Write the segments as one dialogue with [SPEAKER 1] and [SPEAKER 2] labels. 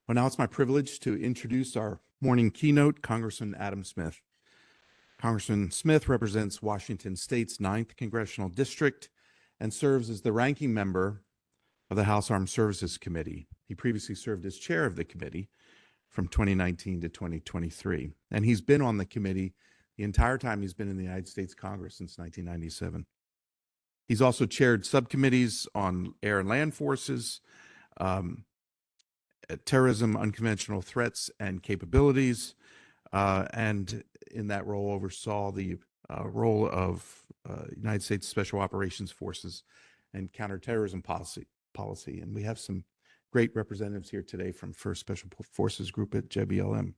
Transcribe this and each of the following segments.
[SPEAKER 1] Well, now it's my privilege to introduce our morning keynote, Congressman Adam Smith. Congressman Smith represents Washington State's 9th Congressional District and serves as the ranking member of the House Armed Services Committee. He previously served as chair of the committee from 2019 to 2023, and he's been on the committee the entire time he's been in the United States Congress since 1997. He's also chaired subcommittees on air and land forces, terrorism, unconventional threats and capabilities, and in that role oversaw the role of United States Special Operations Forces and counterterrorism policy. And we have some great representatives here today from 1st Special Forces Group at JBLM.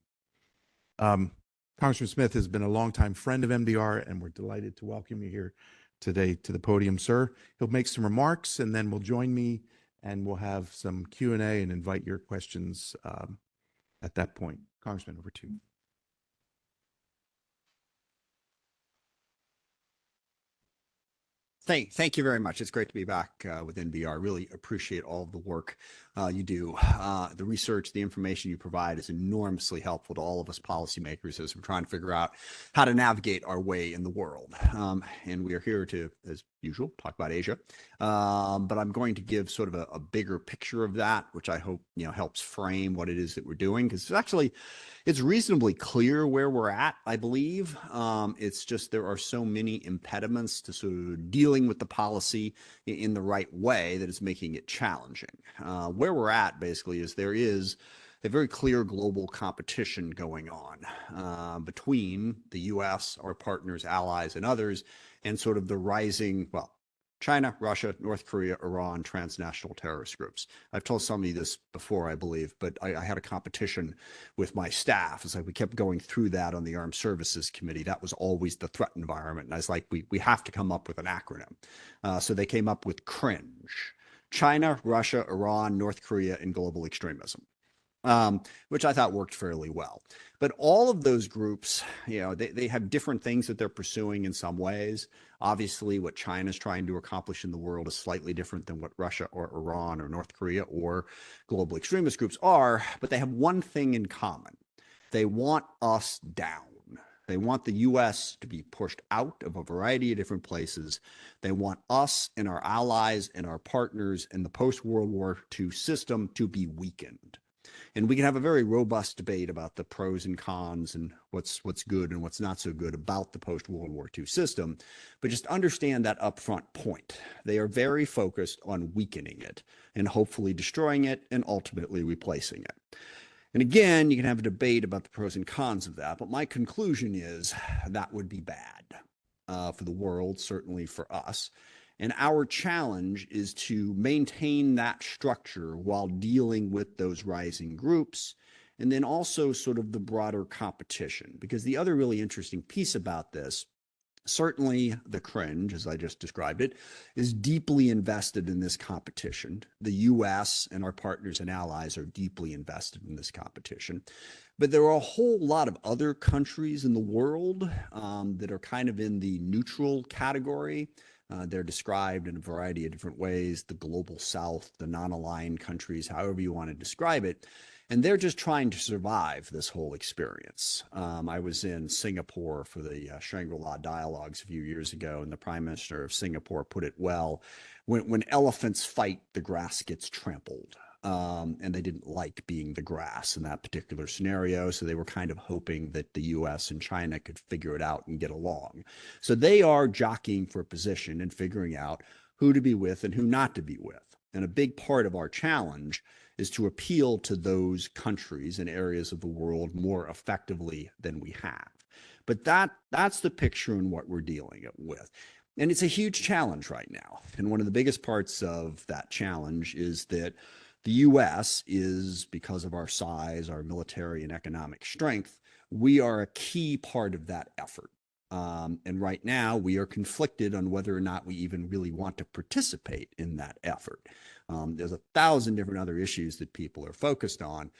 [SPEAKER 1] Congressman Smith has been a longtime friend of MDR, and we're delighted to welcome you here today to the podium, sir. He'll make some remarks, and then we'll join me, and we'll have some Q&A and invite your questions at that point. Congressman, over to you.
[SPEAKER 2] Thank you very much. It's great to be back with NBR. Really appreciate all of the work you do. The research, the information you provide is enormously helpful to all of us policymakers as we're trying to figure out how to navigate our way in the world. And we are here to, as usual, talk about Asia. But I'm going to give sort of a bigger picture of that, which I hope helps frame what it is that we're doing, because it's reasonably clear where we're at, I believe. It's just there are so many impediments to sort of dealing with the policy in the right way that it's making it challenging. Where we're at basically is there is a very clear global competition going on between the U.S., our partners, allies, and others, and sort of the rising, China, Russia, North Korea, Iran, transnational terrorist groups. I've told somebody this before, I believe, but I had a competition with my staff. It's like we kept going through that on the Armed Services Committee. That was always the threat environment. And I was like, we have to come up with an acronym. So they came up with CRINGE: China, Russia, Iran, North Korea, and global extremism. Which I thought worked fairly well. But all of those groups, they have different things that they're pursuing in some ways. Obviously, what China's trying to accomplish in the world is slightly different than what Russia or Iran or North Korea or global extremist groups are, but they have one thing in common. They want us down. They want the U.S. to be pushed out of a variety of different places. They want us and our allies and our partners in the post-World War II system to be weakened. And we can have a very robust debate about the pros and cons and what's good and what's not so good about the post-World War II system. But just understand that upfront point. They are very focused on weakening it and hopefully destroying it and ultimately replacing it. And again, you can have a debate about the pros and cons of that. But my conclusion is that would be bad for the world, certainly for us. And our challenge is to maintain that structure while dealing with those rising groups, and then also sort of the broader competition. Because the other really interesting piece about this, certainly the CRINGE, as I just described it, is deeply invested in this competition. The U.S. and our partners and allies are deeply invested in this competition. But there are a whole lot of other countries in the world that are kind of in the neutral category. They're described in a variety of different ways: the global south, the non-aligned countries, however you want to describe it. And they're just trying to survive this whole experience. I was in Singapore for the Shangri-La Dialogues a few years ago, and the Prime Minister of Singapore put it well: when elephants fight, the grass gets trampled. And they didn't like being the grass in that particular scenario. So they were kind of hoping that the U.S. and China could figure it out and get along. So they are jockeying for a position and figuring out who to be with and who not to be with. And a big part of our challenge is to appeal to those countries and areas of the world more effectively than we have. But that's the picture and what we're dealing with. And it's a huge challenge right now. And one of the biggest parts of that challenge is that the U.S. is, because of our size, our military and economic strength, we are a key part of that effort. And right now, we are conflicted on whether or not we even really want to participate in that effort. There's 1,000 different other issues that people are focused on,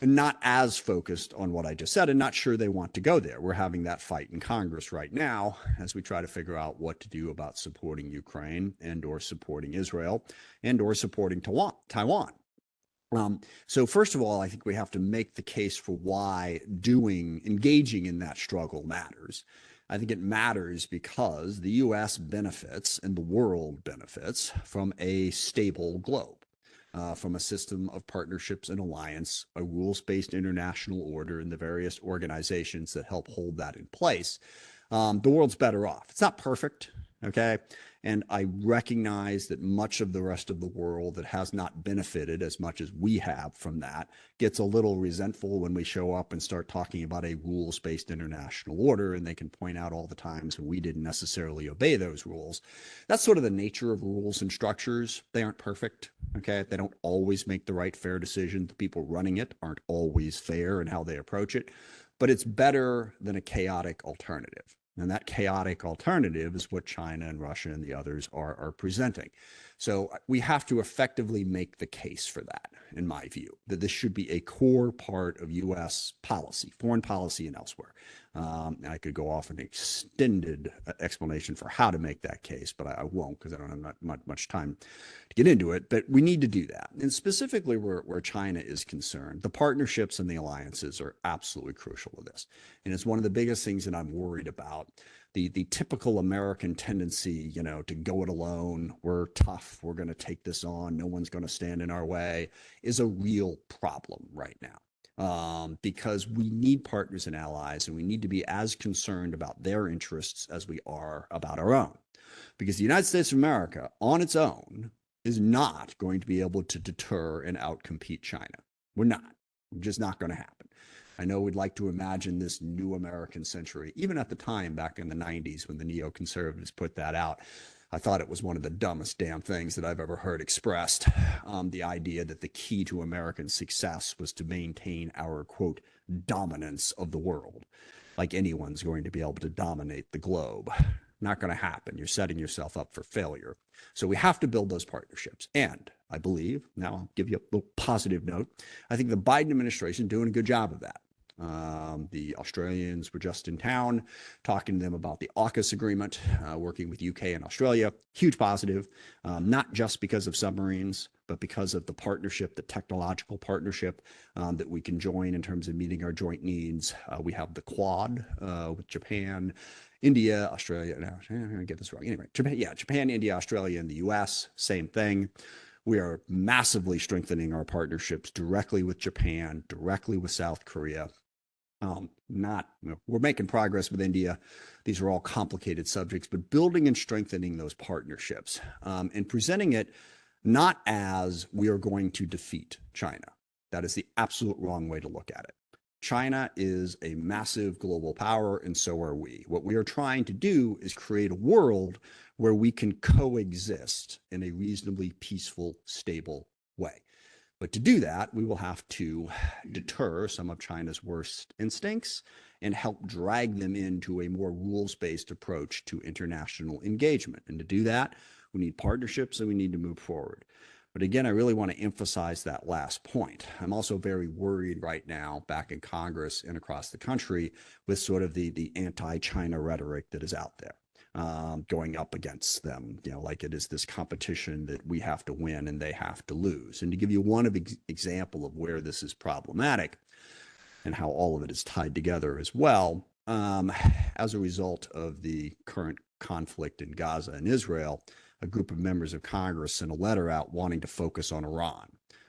[SPEAKER 2] and not as focused on what I just said, and not sure they want to go there. We're having that fight in Congress right now as we try to figure out what to do about supporting Ukraine and or supporting Israel and or supporting Taiwan. So first of all, I think we have to make the case for why engaging in that struggle matters. I think it matters because the U.S. benefits and the world benefits from a stable globe, from a system of partnerships and alliance, a rules-based international order, and the various organizations that help hold that in place. The world's better off. It's not perfect, okay? And I recognize that much of the rest of the world that has not benefited as much as we have from that gets a little resentful when we show up and start talking about a rules-based international order, and they can point out all the times when we didn't necessarily obey those rules. That's sort of the nature of rules and structures. They aren't perfect, okay? They don't always make the right, fair decision. The people running it aren't always fair in how they approach it, but it's better than a chaotic alternative. And that chaotic alternative is what China and Russia and the others are presenting. So we have to effectively make the case for that, in my view, that this should be a core part of U.S. policy, foreign policy and elsewhere. I could go off an extended explanation for how to make that case, but I won't because I don't have much time to get into it. But we need to do that. And specifically where China is concerned, the partnerships and the alliances are absolutely crucial to this. And it's one of the biggest things that I'm worried about. The typical American tendency, to go it alone, we're tough, we're going to take this on, no one's going to stand in our way, is a real problem right now. Because we need partners and allies, and we need to be as concerned about their interests as we are about our own. Because the United States of America, on its own, is not going to be able to deter and outcompete China. We're not. We're just not going to happen. I know we'd like to imagine this new American century. Even at the time, back in the 90s, when the neoconservatives put that out, I thought it was one of the dumbest damn things that I've ever heard expressed. The idea that the key to American success was to maintain our, quote, dominance of the world. Like anyone's going to be able to dominate the globe. Not going to happen. You're setting yourself up for failure. So we have to build those partnerships. And I believe, now I'll give you a little positive note, I think the Biden administration is doing a good job of that. The Australians were just in town talking to them about the AUKUS agreement, working with UK and Australia. Huge positive, not just because of submarines, but because of the partnership, the technological partnership that we can join in terms of meeting our joint needs. We have the Quad with Japan, India, Australia. No, I'm going to get this wrong. Anyway, Japan, India, Australia, and the US, same thing. We are massively strengthening our partnerships directly with Japan, directly with South Korea. We're making progress with India. These are all complicated subjects, but building and strengthening those partnerships and presenting it not as we are going to defeat China. That is the absolute wrong way to look at it. China is a massive global power, and so are we. What we are trying to do is create a world where we can coexist in a reasonably peaceful, stable way. But to do that, we will have to deter some of China's worst instincts and help drag them into a more rules-based approach to international engagement. And to do that, we need partnerships and we need to move forward. But again, I really want to emphasize that last point. I'm also very worried right now back in Congress and across the country with sort of the anti-China rhetoric that is out there. Going up against them, like it is this competition that we have to win and they have to lose. And to give you one example of where this is problematic and how all of it is tied together as well, as a result of the current conflict in Gaza and Israel, a group of members of Congress sent a letter out wanting to focus on Iran,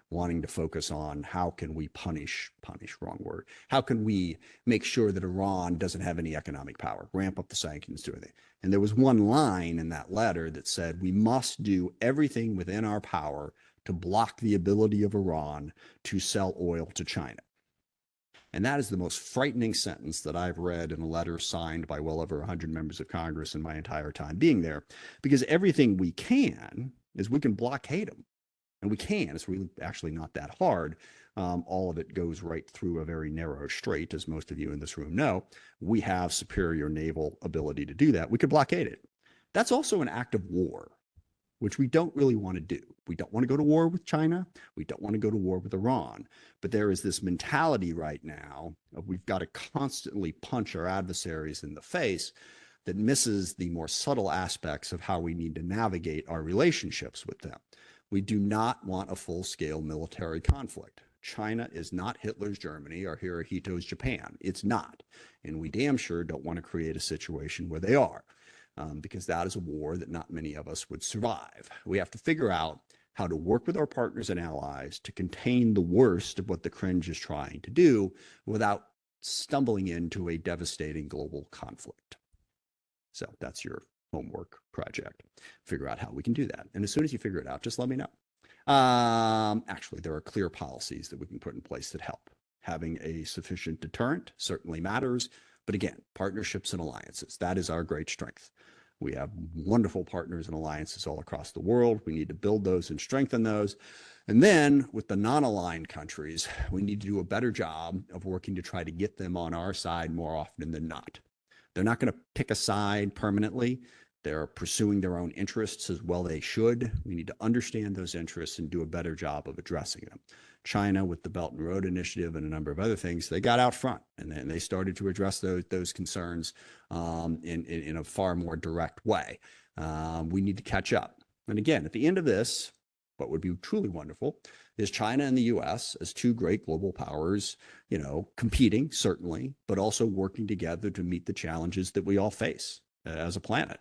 [SPEAKER 2] wanting to focus on how can we punish, wrong word, how can we make sure that Iran doesn't have any economic power, ramp up the sanctions, do anything. And there was one line in that letter that said, we must do everything within our power to block the ability of Iran to sell oil to China. And that is the most frightening sentence that I've read in a letter signed by well over 100 members of Congress in my entire time being there, because everything we can is we can blockade them. And we can. It's really actually not that hard. All of it goes right through a very narrow strait, as most of you in this room know. We have superior naval ability to do that. We could blockade it. That's also an act of war, which we don't really want to do. We don't want to go to war with China. We don't want to go to war with Iran. But there is this mentality right now of we've got to constantly punch our adversaries in the face that misses the more subtle aspects of how we need to navigate our relationships with them. We do not want a full-scale military conflict. China is not Hitler's Germany or Hirohito's Japan. It's not. And we damn sure don't want to create a situation where they are, because that is a war that not many of us would survive. We have to figure out how to work with our partners and allies to contain the worst of what the cringe is trying to do without stumbling into a devastating global conflict. So that's your homework project. Figure out how we can do that. And as soon as you figure it out, just let me know. Actually, there are clear policies that we can put in place that help. Having a sufficient deterrent certainly matters. But again, partnerships and alliances, that is our great strength. We have wonderful partners and alliances all across the world. We need to build those and strengthen those. And then with the non-aligned countries, we need to do a better job of working to try to get them on our side more often than not. They're not going to pick a side permanently. They're pursuing their own interests as well they should. We need to understand those interests and do a better job of addressing them. China, with the Belt and Road Initiative and a number of other things, they got out front and then they started to address those concerns in a far more direct way. We need to catch up. And again, at the end of this, what would be truly wonderful is China and the U.S. as two great global powers, competing certainly, but also working together to meet the challenges that we all face as a planet.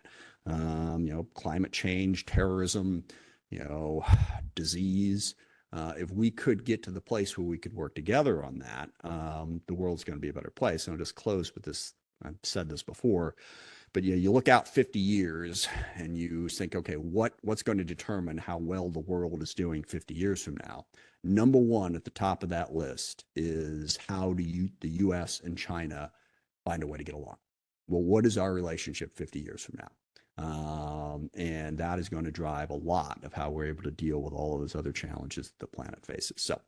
[SPEAKER 2] Climate change, terrorism, disease. If we could get to the place where we could work together on that, the world's going to be a better place. And I'll just close with this. I've said this before, but you look out 50 years and you think, okay, what's going to determine how well the world is doing 50 years from now? Number one at the top of that list is how do the U.S. and China find a way to get along? Well, what is our relationship 50 years from now? And that is going to drive a lot of how we're able to deal with all of those other challenges that the planet faces. So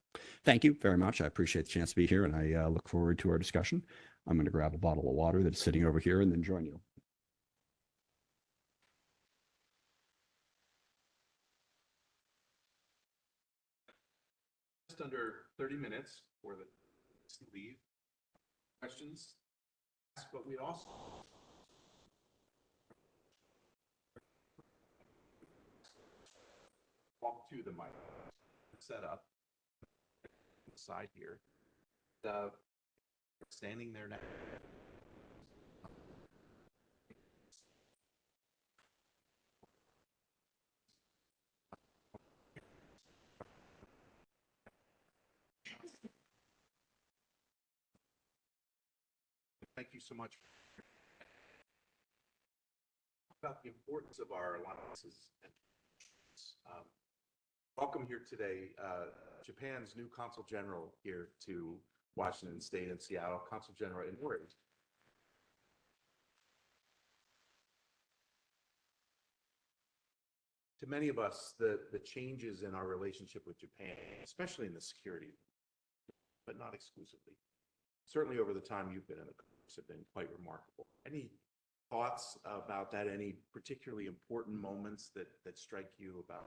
[SPEAKER 2] thank you very much. I appreciate the chance to be here, and I look forward to our discussion. I'm going to grab a bottle of water that's sitting over here and then join you.
[SPEAKER 1] Just under 30 minutes for the leave questions, but we also walk to the mic set up side here. Standing there now. Thank you so much. About the importance of our alliances. Welcome here today, Japan's new Consul General here to Washington State and Seattle, Consul General Inori. To many of us, the changes in our relationship with Japan, especially in the security, but not exclusively, certainly over the time you've been in the Congress, have been quite remarkable. Any thoughts about that? Any particularly important moments that strike you about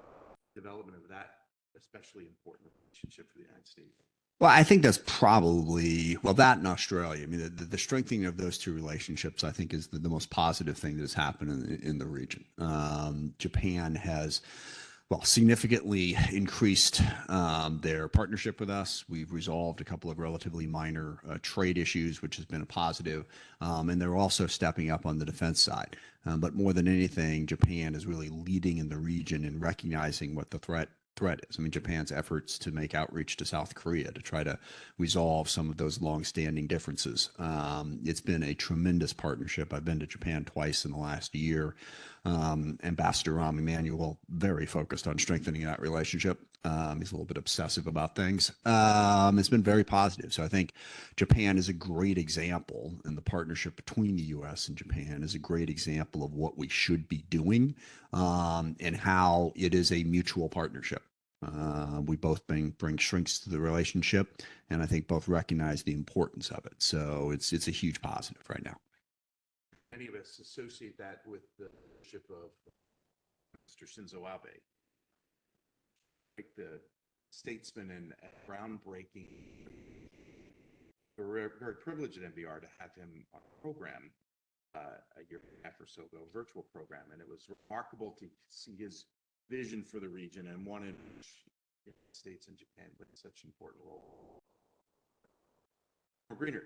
[SPEAKER 1] development of that especially important relationship for the United States?
[SPEAKER 2] Well, I think that's probably, that in Australia. I mean, the strengthening of those two relationships, I think, is the most positive thing that has happened in the region. Japan has, significantly increased their partnership with us. We've resolved a couple of relatively minor trade issues, which has been a positive. And they're also stepping up on the defense side. But more than anything, Japan is really leading in the region and recognizing what the threat is. I mean, Japan's efforts to make outreach to South Korea to try to resolve some of those long-standing differences. It's been a tremendous partnership. I've been to Japan twice in the last year. Ambassador Rahm Emanuel, very focused on strengthening that relationship. He's a little bit obsessive about things. It's been very positive. So I think Japan is a great example, and the partnership between the U.S. and Japan is a great example of what we should be doing and how it is a mutual partnership. We both bring strengths to the relationship, and I think both recognize the importance of it. So it's a huge positive right now.
[SPEAKER 1] Many of us associate that with the leadership of Mr. Shinzo Abe, like the statesman and groundbreaking. We're very privileged at NBR to have him on a program a year and a half or so ago, virtual program, and it was remarkable to see his vision for the region and wanted the United States and Japan play such an important role. Greener,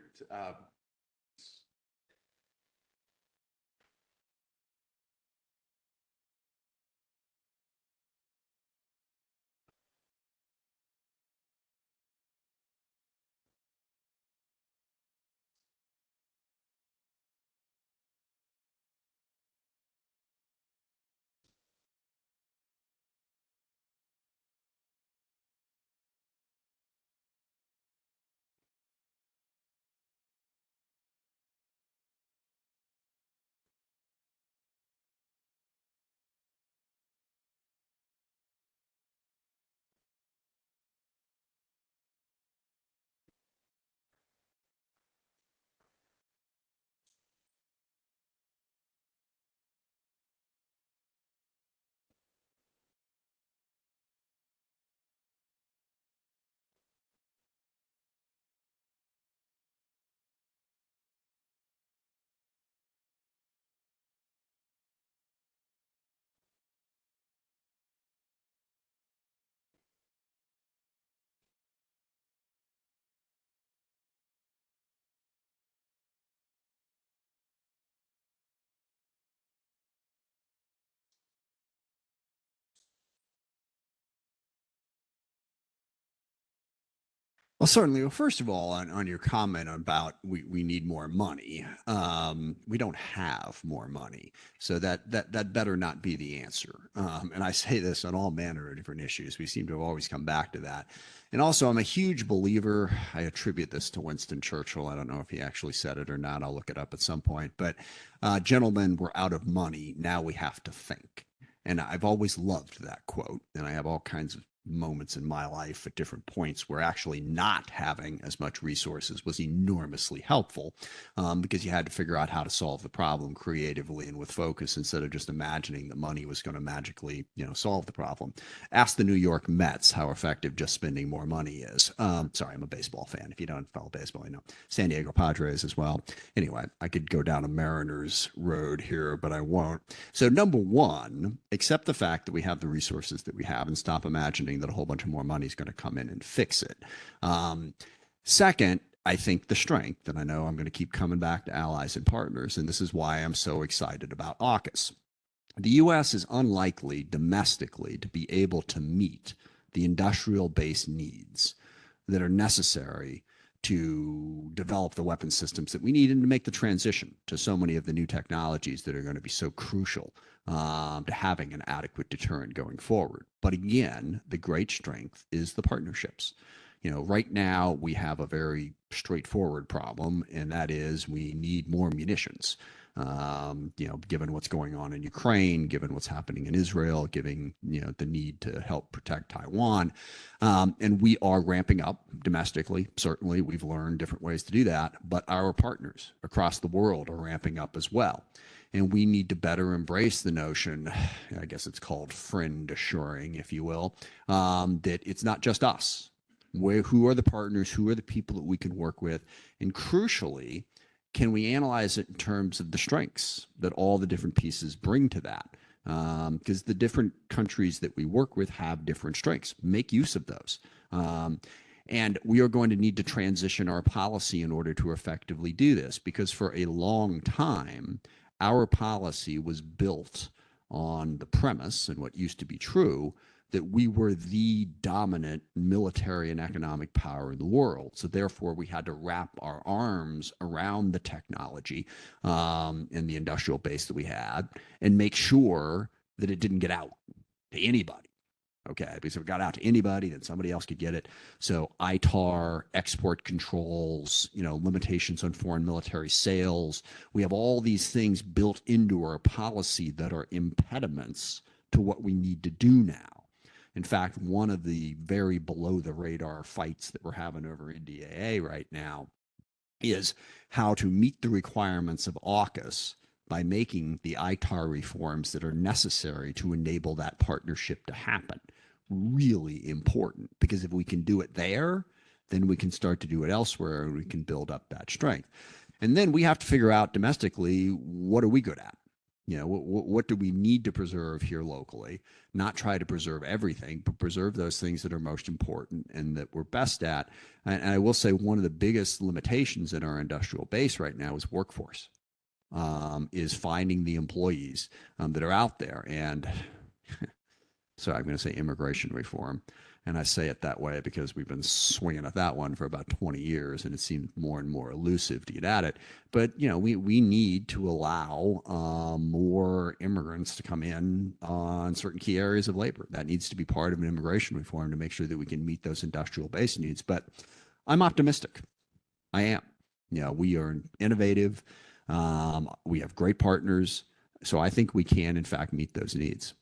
[SPEAKER 2] Well, certainly. Well, first of all, on your comment about we need more money, we don't have more money, so that better not be the answer. And I say this on all manner of different issues. We seem to have always come back to that. And also, I'm a huge believer. I attribute this to Winston Churchill. I don't know if he actually said it or not. I'll look it up at some point. But gentlemen, we're out of money. Now we have to think. And I've always loved that quote. And I have all kinds of moments in my life at different points where actually not having as much resources was enormously helpful, because you had to figure out how to solve the problem creatively and with focus instead of just imagining that money was going to magically, solve the problem. Ask the New York Mets how effective just spending more money is. Sorry, I'm a baseball fan. If you don't follow baseball, San Diego Padres as well. Anyway, I could go down a Mariners road here, but I won't. So number one, accept the fact that we have the resources that we have and stop imagining that a whole bunch of more money is going to come in and fix it. Second, I think the strength, and I know I'm going to keep coming back to allies and partners, and this is why I'm so excited about AUKUS. The U.S. is unlikely domestically to be able to meet the industrial-based needs that are necessary to develop the weapon systems that we need and to make the transition to so many of the new technologies that are going to be so crucial to having an adequate deterrent going forward. But again, the great strength is the partnerships. Right now we have a very straightforward problem, and that is we need more munitions. Given what's going on in Ukraine, given what's happening in Israel, given, the need to help protect Taiwan. And we are ramping up domestically. Certainly, we've learned different ways to do that, but our partners across the world are ramping up as well. And we need to better embrace the notion, I guess it's called friend assuring, if you will, that it's not just us. Who are the partners? Who are the people that we can work with? And crucially, can we analyze it in terms of the strengths that all the different pieces bring to that? Because the different countries that we work with have different strengths. Make use of those. And we are going to need to transition our policy in order to effectively do this, because for a long time, our policy was built on the premise, and what used to be true, that we were the dominant military and economic power in the world. So therefore, we had to wrap our arms around the technology and the industrial base that we had and make sure that it didn't get out to anybody. Okay, because if it got out to anybody, then somebody else could get it. So ITAR, export controls, limitations on foreign military sales. We have all these things built into our policy that are impediments to what we need to do now. In fact, one of the very below the radar fights that we're having over NDAA right now is how to meet the requirements of AUKUS by making the ITAR reforms that are necessary to enable that partnership to happen. Really important, because if we can do it there, then we can start to do it elsewhere and we can build up that strength. And then we have to figure out domestically, what are we good at? You know, what do we need to preserve here locally? Not try to preserve everything, but preserve those things that are most important and that we're best at. And I will say one of the biggest limitations in our industrial base right now is workforce, is finding the employees that are out there. And so I'm going to say immigration reform. And I say it that way because we've been swinging at that one for about 20 years, and it seems more and more elusive to get at it. But you know, we need to allow more immigrants to come in on certain key areas of labor. That needs to be part of an immigration reform to make sure that we can meet those industrial base needs. But I'm optimistic. I am. You know, we are innovative. We have great partners, so I think we can, in fact, meet those needs.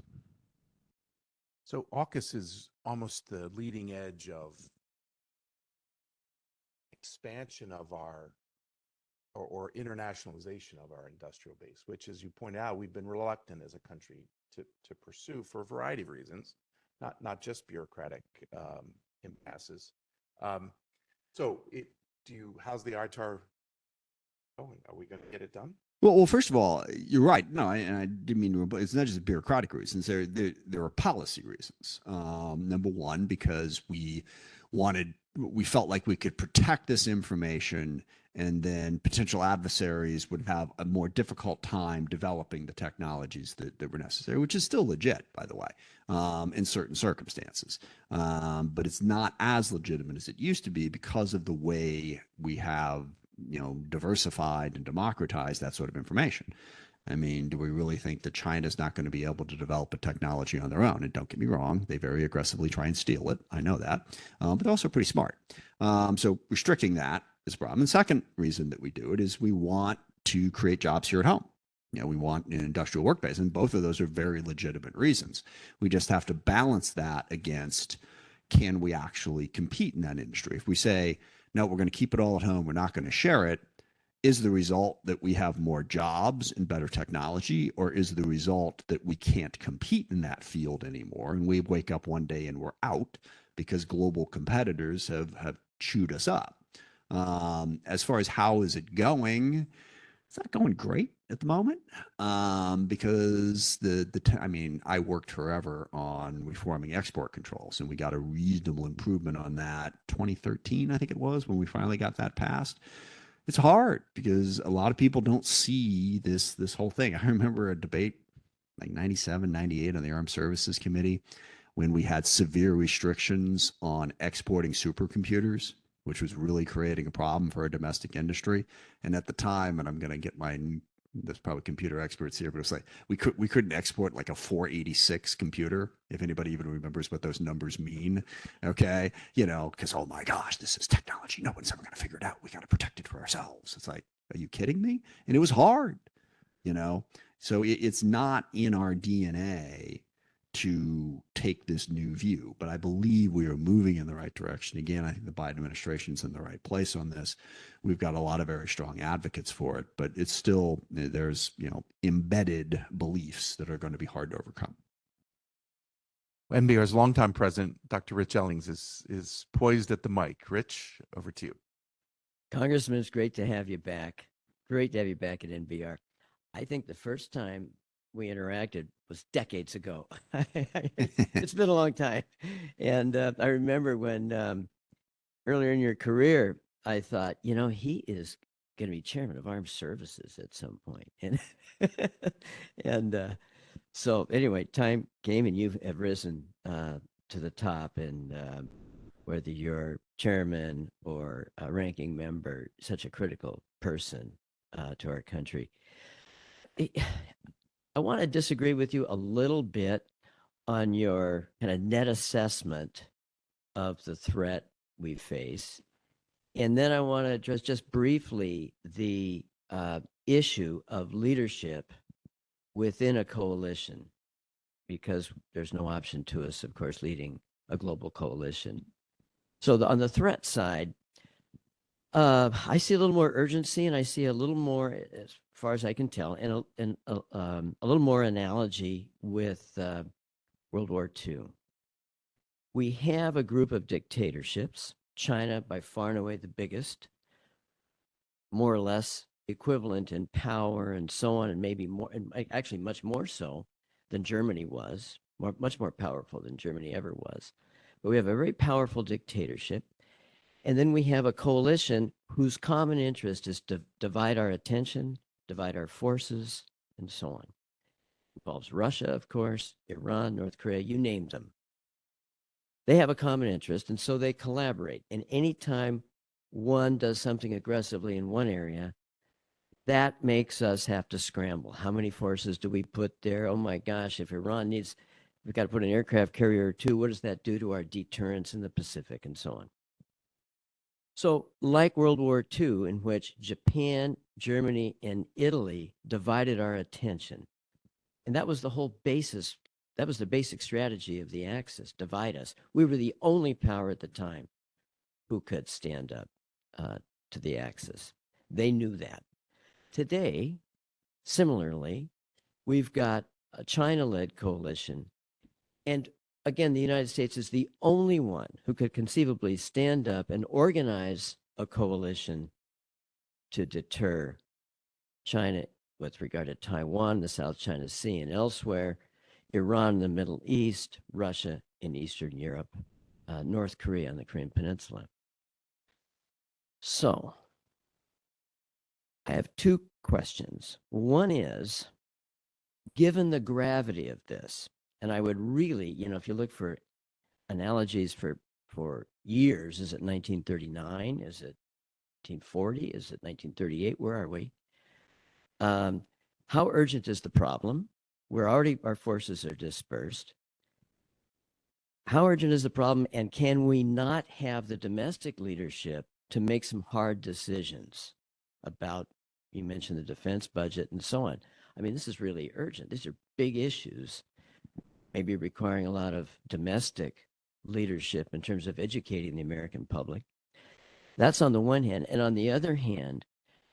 [SPEAKER 1] So AUKUS is almost the leading edge of expansion of our or internationalization of our industrial base, which, as you point out, we've been reluctant as a country to pursue for a variety of reasons, not just bureaucratic impasses. How's the ITAR going? Are we going to get it done?
[SPEAKER 2] Well, first of all, you're right. No, I didn't mean to. It's not just bureaucratic reasons. There are policy reasons. Number one, because we felt like we could protect this information, and then potential adversaries would have a more difficult time developing the technologies that were necessary, which is still legit, by the way, in certain circumstances. But it's not as legitimate as it used to be because of the way we have, you know, diversified and democratized that sort of information. I mean, do we really think that China's not going to be able to develop a technology on their own? And don't get me wrong, they very aggressively try and steal it. I know that. But they're also pretty smart. So restricting that is a problem. And the second reason that we do it is we want to create jobs here at home. You know, we want an industrial work base, and both of those are very legitimate reasons. We just have to balance that against, can we actually compete in that industry? If we say, no, we're going to keep it all at home, we're not going to share it, is the result that we have more jobs and better technology, or is the result that we can't compete in that field anymore and we wake up one day and we're out because global competitors have chewed us up? As far as how is it going, it's not going great at the moment, because I mean, I worked forever on reforming export controls, and we got a reasonable improvement on that 2013, I think it was, when we finally got that passed. It's hard because a lot of people don't see this whole thing. I remember a debate like 97, 98 on the Armed Services Committee when we had severe restrictions on exporting supercomputers, which was really creating a problem for our domestic industry. And at the time, and I'm going to get there's probably computer experts here, but it's like we couldn't export like a 486 computer, if anybody even remembers what those numbers mean. Okay, you know, because oh my gosh, this is technology. No one's ever going to figure it out. We got to protect it for ourselves. It's like, are you kidding me? And it was hard, you know. So it's not in our DNA to take this new view, but I believe we are moving in the right direction. Again, I think the Biden administration's in the right place on this. We've got a lot of very strong advocates for it, but it's still, there's, you know, embedded beliefs that are going to be hard to overcome.
[SPEAKER 1] NBR's longtime president, Dr. Rich Ellings, is poised at the mic. Rich, over to you.
[SPEAKER 3] Congressman, it's great to have you back. Great to have you back at NBR. I think the first time we interacted was decades ago. It's been a long time. And I remember when earlier in your career, I thought, you know, he is going to be chairman of Armed Services at some point. And so anyway, time came and you have risen to the top. And whether you're chairman or a ranking member, such a critical person to our country. I want to disagree with you a little bit on your kind of net assessment of the threat we face. And then I want to address just briefly the issue of leadership within a coalition, because there's no option to us, of course, leading a global coalition. So on the threat side, I see a little more urgency, and I see a little more, as far as I can tell, and a little more analogy with World War II. We have a group of dictatorships, China by far and away the biggest, more or less equivalent in power and so on, and maybe more, and actually much more so than Germany was, much more powerful than Germany ever was. But we have a very powerful dictatorship. And then we have a coalition whose common interest is to divide our attention, divide our forces, and so on. It involves Russia, of course, Iran, North Korea, you named them. They have a common interest, and so they collaborate. And anytime one does something aggressively in one area, that makes us have to scramble. How many forces do we put there? Oh my gosh, if Iran needs, we've got to put an aircraft carrier or two, what does that do to our deterrence in the Pacific and so on? So, like World War II, in which Japan, Germany, and Italy divided our attention, and that was the whole basis, that was the basic strategy of the Axis, divide us. We were the only power at the time who could stand up to the Axis. They knew that. Today, similarly, we've got a China-led coalition, and again, the United States is the only one who could conceivably stand up and organize a coalition to deter China with regard to Taiwan, the South China Sea, and elsewhere, Iran in the Middle East, Russia in Eastern Europe, North Korea on the Korean Peninsula. So, I have two questions. One is, given the gravity of this, and I would really, if you look for analogies for years, is it 1939? Is it 1940? Is it 1938? Where are we? How urgent is the problem? Our forces are dispersed. How urgent is the problem? And can we not have the domestic leadership to make some hard decisions about, you mentioned the defense budget and so on. I mean, this is really urgent. These are big issues, maybe requiring a lot of domestic leadership in terms of educating the American public. That's on the one hand. And on the other hand,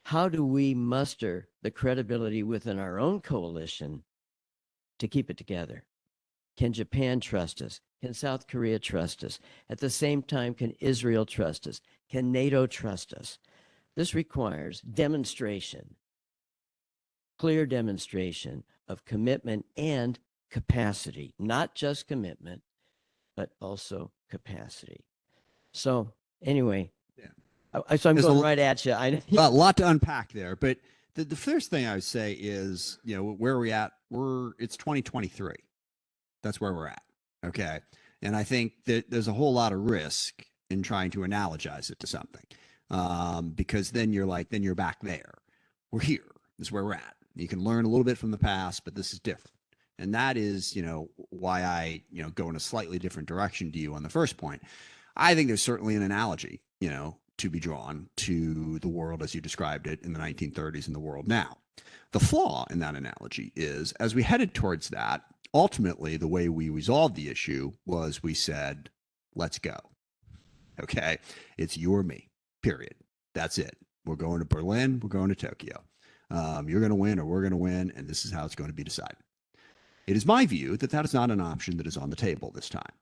[SPEAKER 3] how do we muster the credibility within our own coalition to keep it together? Can Japan trust us? Can South Korea trust us? At the same time, can Israel trust us? Can NATO trust us? This requires demonstration, clear demonstration of commitment and capacity, not just commitment, but also capacity. So anyway, so I'm going right at you.
[SPEAKER 2] A lot to unpack there, but the first thing I would say is, where are we at? It's 2023. That's where we're at. Okay. And I think that there's a whole lot of risk in trying to analogize it to something. Because then you're back there. We're here. This is where we're at. You can learn a little bit from the past, but this is different. And that is, why I, go in a slightly different direction to you on the first point. I think there's certainly an analogy, to be drawn to the world as you described it in the 1930s and the world now. The flaw in that analogy is, as we headed towards that, ultimately the way we resolved the issue was we said, let's go. Okay. It's you or me, period. That's it. We're going to Berlin. We're going to Tokyo. You're going to win or we're going to win. And this is how it's going to be decided. It is my view that that is not an option that is on the table this time.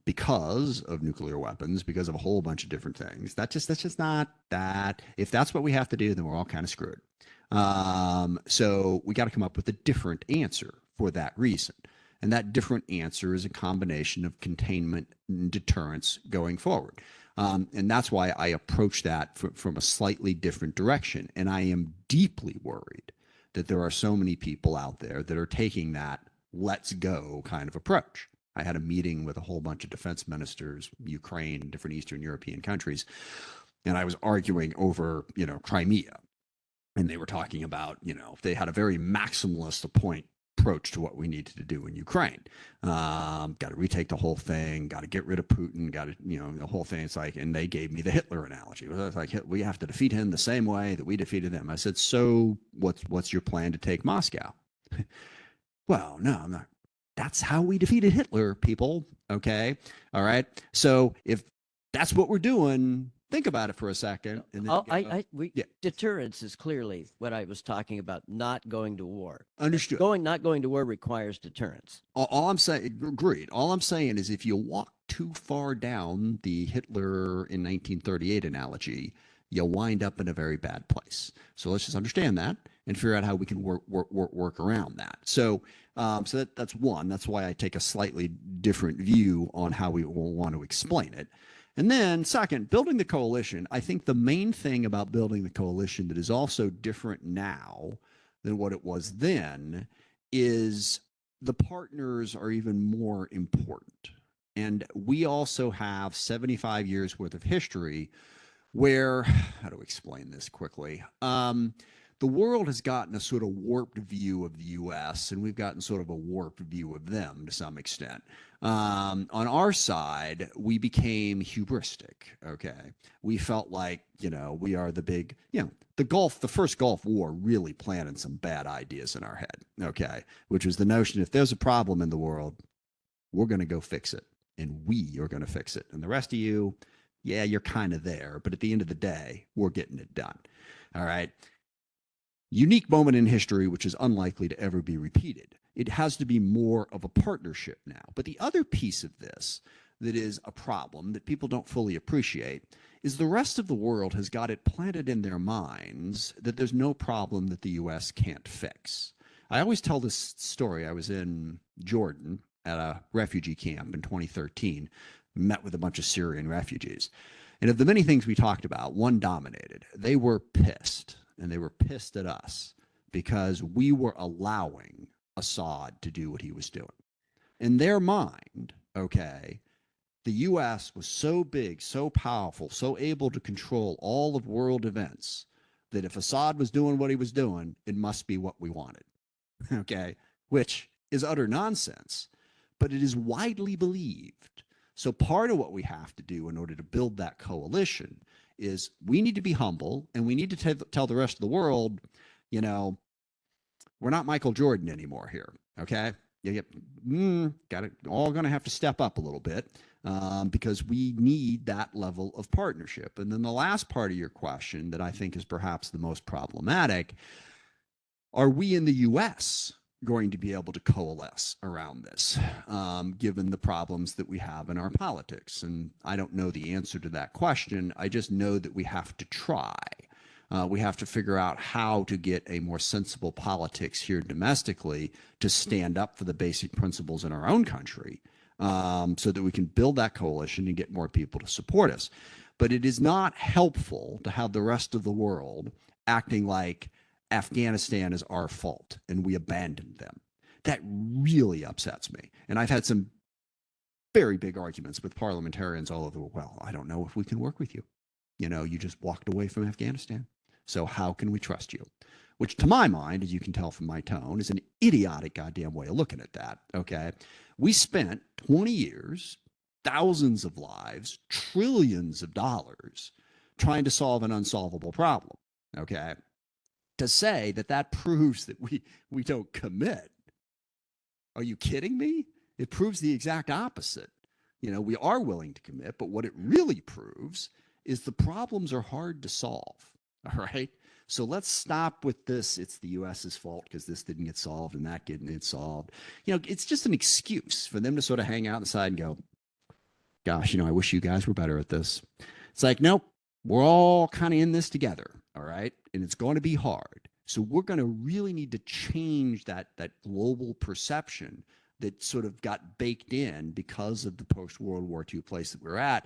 [SPEAKER 2] Because of nuclear weapons, because of a whole bunch of different things. That's just not that. If that's what we have to do, then we're all kind of screwed. So we got to come up with a different answer for that reason. And that different answer is a combination of containment and deterrence going forward. And that's why I approach that from a slightly different direction. And I am deeply worried that there are so many people out there that are taking that let's go kind of approach. I had a meeting with a whole bunch of defense ministers, Ukraine, different Eastern European countries, and I was arguing over, Crimea. And they were talking about, they had a very maximalist approach to what we needed to do in Ukraine. Got to retake the whole thing, got to get rid of Putin, got to, the whole thing. It's like, and they gave me the Hitler analogy. It was like, we have to defeat him the same way that we defeated them. I said, so what's your plan to take Moscow? Well, no, I'm not. That's how we defeated Hitler, people. Okay. All right. So if that's what we're doing, think about it for a second. And then
[SPEAKER 3] deterrence is clearly what I was talking about, not going to war.
[SPEAKER 2] Understood.
[SPEAKER 3] Not going to war requires deterrence.
[SPEAKER 2] All I'm saying, agreed. All I'm saying is if you walk too far down the Hitler in 1938 analogy, you'll wind up in a very bad place. So let's just understand that and figure out how we can work around that. So, that's one. That's why I take a slightly different view on how we will want to explain it. And then, second, building the coalition. I think the main thing about building the coalition that is also different now than what it was then is the partners are even more important. And we also have 75 years worth of history where, how to explain this quickly? The world has gotten a sort of warped view of the US, and we've gotten sort of a warped view of them to some extent. On our side, we became hubristic. Okay. We felt like, we are the big, the first Gulf War really planted some bad ideas in our head. Okay. Which was the notion if there's a problem in the world, we're going to go fix it, and we are going to fix it. And the rest of you, yeah, you're kind of there, but at the end of the day, we're getting it done. All right. Unique moment in history, which is unlikely to ever be repeated. It has to be more of a partnership now. But the other piece of this that is a problem that people don't fully appreciate is the rest of the world has got it planted in their minds that there's no problem that the U.S. can't fix. I always tell this story. I was in Jordan at a refugee camp in 2013, met with a bunch of Syrian refugees. And of the many things we talked about, one dominated. They were pissed, and they were pissed at us because we were allowing Assad to do what he was doing. In their mind, okay, the U.S. was so big, so powerful, so able to control all of world events that if Assad was doing what he was doing, it must be what we wanted, okay, which is utter nonsense, but it is widely believed. So part of what we have to do in order to build that coalition is we need to be humble, and we need to tell the rest of the world, we're not Michael Jordan anymore here. Okay. Got it. All going to have to step up a little bit because we need that level of partnership. And then the last part of your question that I think is perhaps the most problematic, are we in the U.S. going to be able to coalesce around this, given the problems that we have in our politics? And I don't know the answer to that question. I just know that we have to try. We have to figure out how to get a more sensible politics here domestically to stand up for the basic principles in our own country, so that we can build that coalition and get more people to support us. But it is not helpful to have the rest of the world acting like Afghanistan is our fault and we abandoned them. That really upsets me. And I've had some very big arguments with parliamentarians all over the world. Well, I don't know if we can work with you. You just walked away from Afghanistan. So how can we trust you? Which, to my mind, as you can tell from my tone, is an idiotic goddamn way of looking at that. Okay. We spent 20 years, thousands of lives, trillions of dollars trying to solve an unsolvable problem. Okay. To say that proves that we don't commit. Are you kidding me? It proves the exact opposite. We are willing to commit, but what it really proves is the problems are hard to solve. All right. So let's stop with this. It's the U.S.'s fault because this didn't get solved and that didn't get solved. It's just an excuse for them to sort of hang out inside and go, gosh, I wish you guys were better at this. It's like, nope, we're all kind of in this together. All right. And it's going to be hard. So we're going to really need to change that global perception that sort of got baked in because of the post-World War II place that we're at,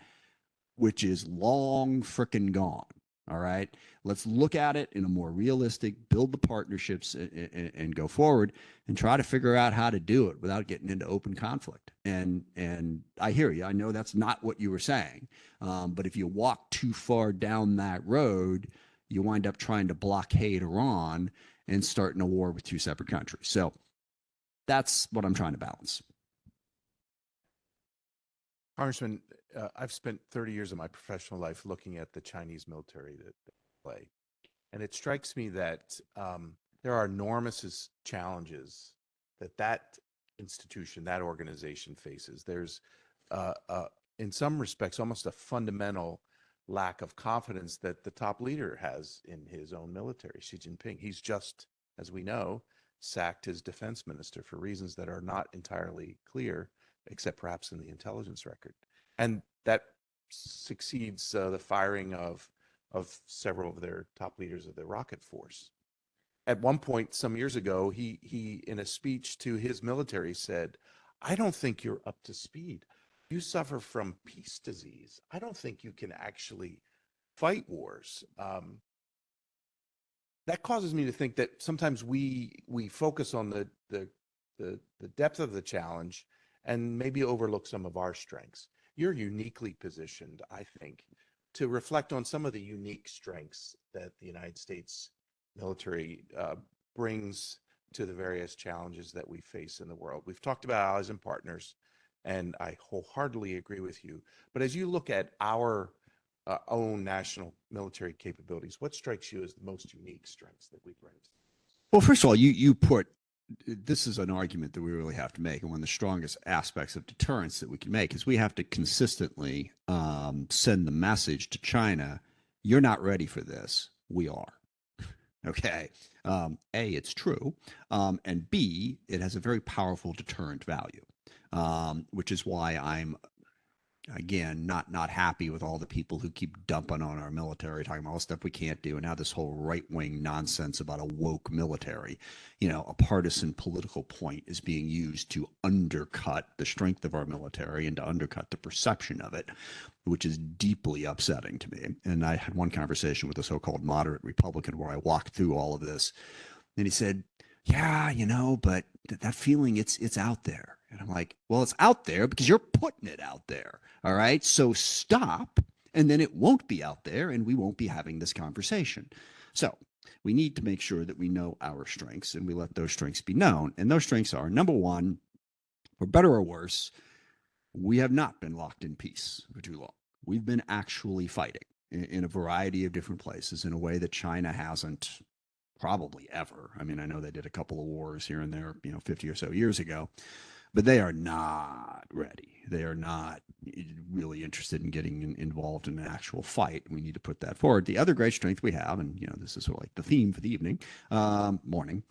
[SPEAKER 2] which is long frickin' gone. All right. Let's look at it in a more realistic, build the partnerships and go forward and try to figure out how to do it without getting into open conflict. And I hear you. I know that's not what you were saying. But if you walk too far down that road, you wind up trying to blockade Iran and starting a war with two separate countries. So that's what I'm trying to balance.
[SPEAKER 1] Congressman, I've spent 30 years of my professional life looking at the Chinese military that they play. And it strikes me that there are enormous challenges that institution, that organization faces. There's, in some respects, almost a fundamental lack of confidence that the top leader has in his own military, Xi Jinping. He's just, as we know, sacked his defense minister for reasons that are not entirely clear, except perhaps in the intelligence record. And that succeeds the firing of of several of their top leaders of the rocket force. At one point, some years ago, he in a speech to his military said, "I don't think you're up to speed. You suffer from peace disease. I don't think you can actually fight wars." That causes me to think that sometimes we focus on the depth of the challenge and maybe overlook some of our strengths. You're uniquely positioned, I think, to reflect on some of the unique strengths that the United States military brings to the various challenges that we face in the world. We've talked about allies and partners, and I wholeheartedly agree with you. But as you look at our own national military capabilities, what strikes you as the most unique strengths that we bring?
[SPEAKER 2] Well, first of all, you put this is an argument that we really have to make, and one of the strongest aspects of deterrence that we can make is we have to consistently send the message to China: you're not ready for this. We are. Okay. A, it's true, and B, it has a very powerful deterrent value, which is why I'm again not happy with all the people who keep dumping on our military, talking about all the stuff we can't do, and now this whole right-wing nonsense about a woke military. A partisan political point is being used to undercut the strength of our military and to undercut the perception of it, which is deeply upsetting to me. And I had one conversation with a so-called moderate Republican where I walked through all of this, and he said, "Yeah, but that feeling, it's out there." And I'm like, well, it's out there because you're putting it out there. All right. So stop, and then it won't be out there, and we won't be having this conversation. So we need to make sure that we know our strengths and we let those strengths be known. And those strengths are, number one, for better or worse, we have not been locked in peace for too long. We've been actually fighting in a variety of different places in a way that China hasn't probably ever. I mean, I know they did a couple of wars here and there, 50 or so years ago, but they are not ready. They are not really interested in getting involved in an actual fight. We need to put that forward. The other great strength we have, and this is sort of like the theme for the morning,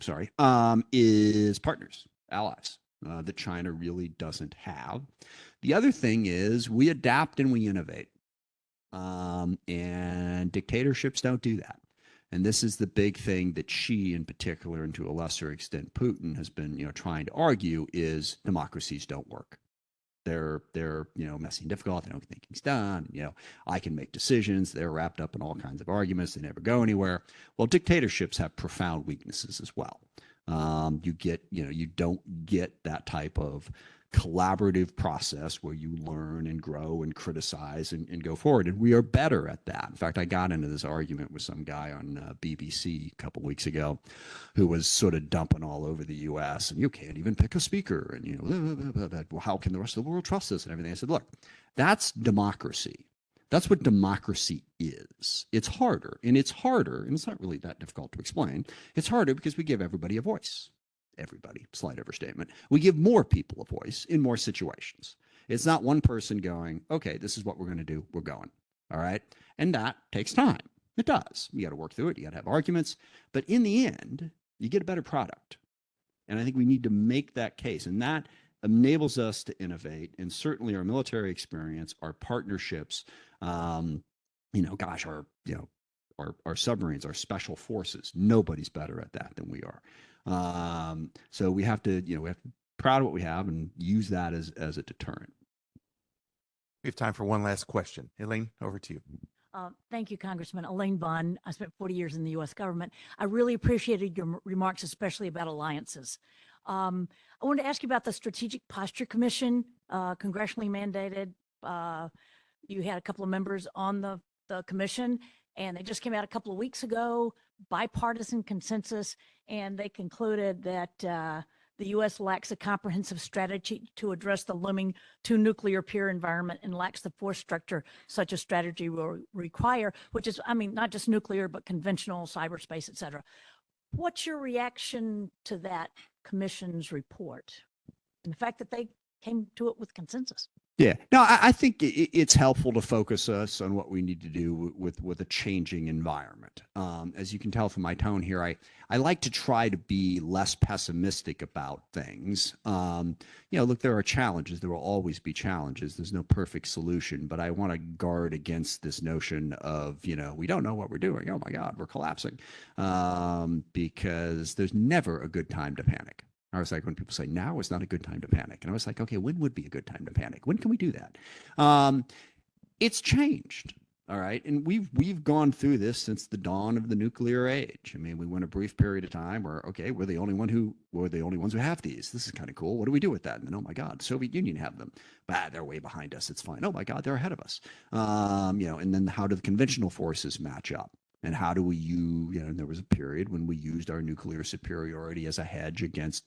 [SPEAKER 2] is partners, allies, that China really doesn't have. The other thing is we adapt and we innovate, and dictatorships don't do that. And this is the big thing that Xi, in particular, and to a lesser extent Putin, has been trying to argue, is democracies don't work. They're messy and difficult. They don't get things done. I can make decisions. They're wrapped up in all kinds of arguments. They never go anywhere. Well, dictatorships have profound weaknesses as well. You don't get that type of collaborative process where you learn and grow and criticize and go forward. And we are better at that. In fact, I got into this argument with some guy on BBC a couple of weeks ago who was sort of dumping all over the U.S. and you can't even pick a speaker. And, well, how can the rest of the world trust us and everything? I said, look, that's democracy. That's what democracy is. It's harder, and it's not really that difficult to explain. It's harder because we give everybody a voice. Everybody, slight overstatement. We give more people a voice in more situations. It's not one person going, okay, this is what we're going to do. We're going. All right. And that takes time. It does. You got to work through it. You got to have arguments. But in the end, you get a better product. And I think we need to make that case. And that enables us to innovate. And certainly our military experience, our partnerships, our submarines, our special forces, nobody's better at that than we are. So we have to be proud of what we have and use that as a deterrent.
[SPEAKER 1] We have time for one last question. Elaine, over to you.
[SPEAKER 4] Thank you, Congressman. Elaine Vaughn. I spent 40 years in the U.S. government. I really appreciated your remarks, especially about alliances. I wanted to ask you about the Strategic Posture Commission, congressionally mandated. You had a couple of members on the commission, and they just came out a couple of weeks ago, bipartisan consensus, and they concluded that the U.S. lacks a comprehensive strategy to address the looming two-nuclear peer environment and lacks the force structure such a strategy will require, which is, not just nuclear, but conventional, cyberspace, et cetera. What's your reaction to that commission's report and the fact that they came to it with consensus?
[SPEAKER 2] Yeah, no, I think it's helpful to focus us on what we need to do with a changing environment. As you can tell from my tone here, I like to try to be less pessimistic about things. Look, there are challenges. There will always be challenges. There's no perfect solution, but I want to guard against this notion of, we don't know what we're doing. Oh my God, we're collapsing, because there's never a good time to panic. I was like, when people say now is not a good time to panic. And I was like, okay, when would be a good time to panic? When can we do that? It's changed. All right. And we've gone through this since the dawn of the nuclear age. I mean, we went a brief period of time where, okay, we're the only ones who have these. This is kind of cool. What do we do with that? And then, oh my God, the Soviet Union have them. But they're way behind us. It's fine. Oh my God, they're ahead of us. And then how do the conventional forces match up? And how do we use, and there was a period when we used our nuclear superiority as a hedge against,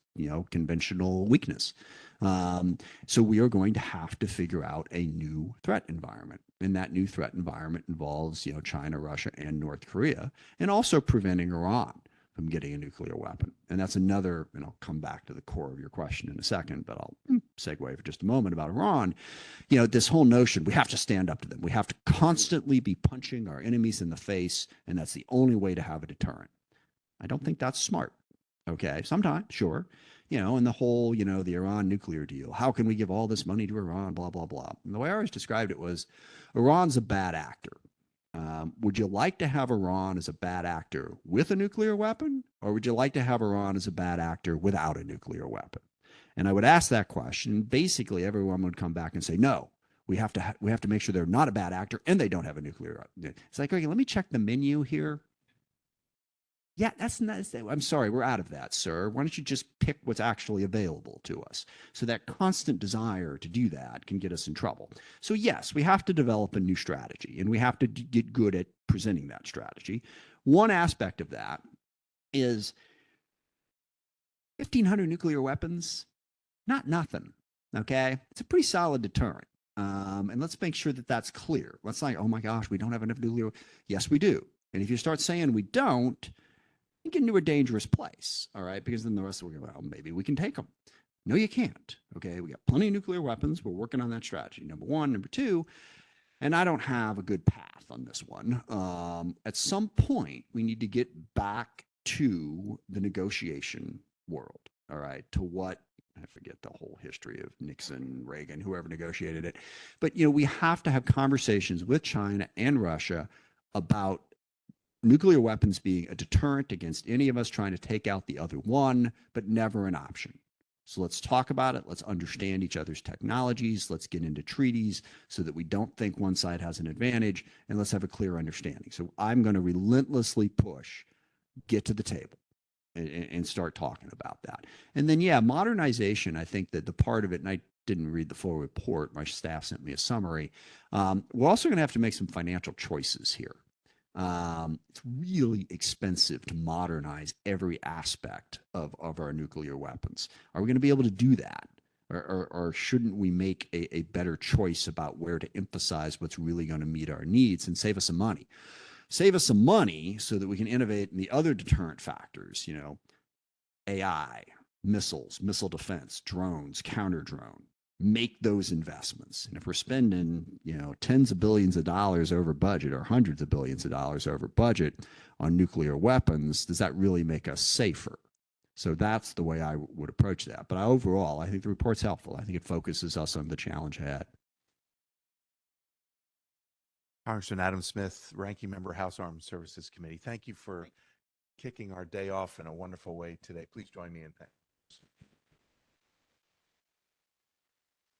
[SPEAKER 2] conventional weakness. So we are going to have to figure out a new threat environment. And that new threat environment involves, China, Russia, and North Korea, and also preventing Iran from getting a nuclear weapon. And that's another, and I'll come back to the core of your question in a second, but I'll segue for just a moment about Iran. This whole notion, we have to stand up to them. We have to constantly be punching our enemies in the face, and that's the only way to have a deterrent. I don't think that's smart. Okay, sometimes, sure. And the whole, the Iran nuclear deal. How can we give all this money to Iran, blah, blah, blah. And the way I always described it was, Iran's a bad actor. Would you like to have Iran as a bad actor with a nuclear weapon, or would you like to have Iran as a bad actor without a nuclear weapon? And I would ask that question. Basically, everyone would come back and say, no, we have to make sure they're not a bad actor and they don't have a nuclear weapon. It's like, okay, let me check the menu here. Yeah, that's not. I'm sorry, we're out of that, sir. Why don't you just pick what's actually available to us? So that constant desire to do that can get us in trouble. So yes, we have to develop a new strategy, and we have to get good at presenting that strategy. One aspect of that is 1,500 nuclear weapons, not nothing. Okay, it's a pretty solid deterrent. And let's make sure that that's clear. Let's not, oh my gosh, we don't have enough nuclear. Yes, we do. And if you start saying we don't, you get into a dangerous place, all right? Because then the rest of the world, well, maybe we can take them. No, you can't, okay? We got plenty of nuclear weapons. We're working on that strategy, number one. Number two, and I don't have a good path on this one. At some point, we need to get back to the negotiation world, all right? To what, I forget the whole history of Nixon, Reagan, whoever negotiated it. But, we have to have conversations with China and Russia about nuclear weapons being a deterrent against any of us trying to take out the other one, but never an option. So let's talk about it. Let's understand each other's technologies. Let's get into treaties so that we don't think one side has an advantage, and let's have a clear understanding. So I'm going to relentlessly push, get to the table and start talking about that. And then, yeah, modernization, I think that the part of it, and I didn't read the full report, my staff sent me a summary. We're also going to have to make some financial choices here. It's really expensive to modernize every aspect of our nuclear weapons. Are we going to be able to do that? Or shouldn't we make a better choice about where to emphasize what's really going to meet our needs and save us some money? Save us some money so that we can innovate in the other deterrent factors, AI, missiles, missile defense, drones, counter drone. Make those investments. And if we're spending, tens of billions of dollars over budget or hundreds of billions of dollars over budget on nuclear weapons, does that really make us safer? So that's the way I would approach that. But overall, I think the report's helpful. I think it focuses us on the challenge ahead.
[SPEAKER 1] Congressman Adam Smith, Ranking Member, House Armed Services Committee. Thank you for kicking our day off in a wonderful way today. Please join me in thanking.